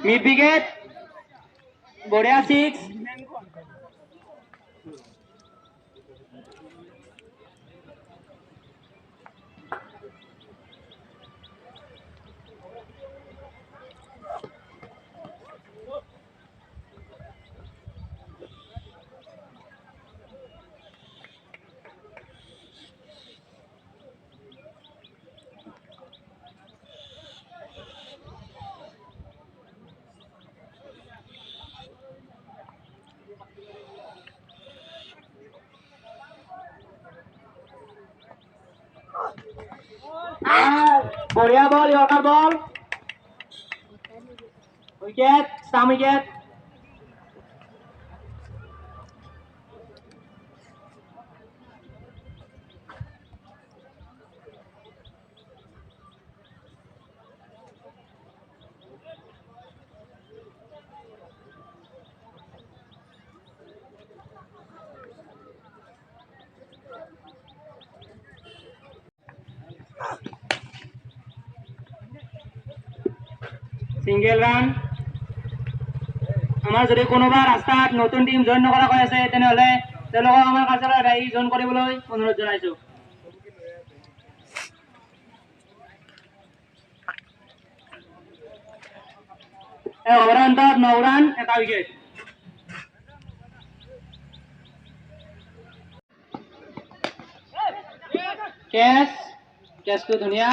Mid wicket বঢ়িয়া 6 बढ़िया ball yorker ball wicket stamp wicket single run আমাৰ যদি কোনোবা ৰাস্তাত নতুন টিম জইন নকৰা হৈ আছে তেনেহলে তেওঁলোকক আমাৰ কাৰ্যালয়ত আহি জইন কৰিবলৈ অনুৰোধ জনাইছো অন্তত 9 ৰান 1 উইকেট কেচটো ধুনীয়া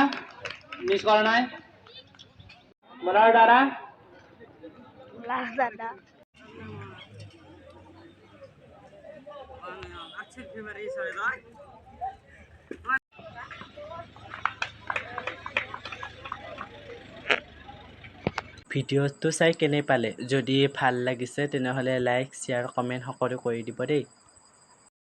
মিছ কৰা নাই বলাৰ দ্বাৰা ভিডিঅ'টো চাই কেনে পালে যদি ভাল লাগিছে তেনেহ'লে লাইক শ্বেয়াৰ কমেণ্ট সকলো কৰি দিব দেই।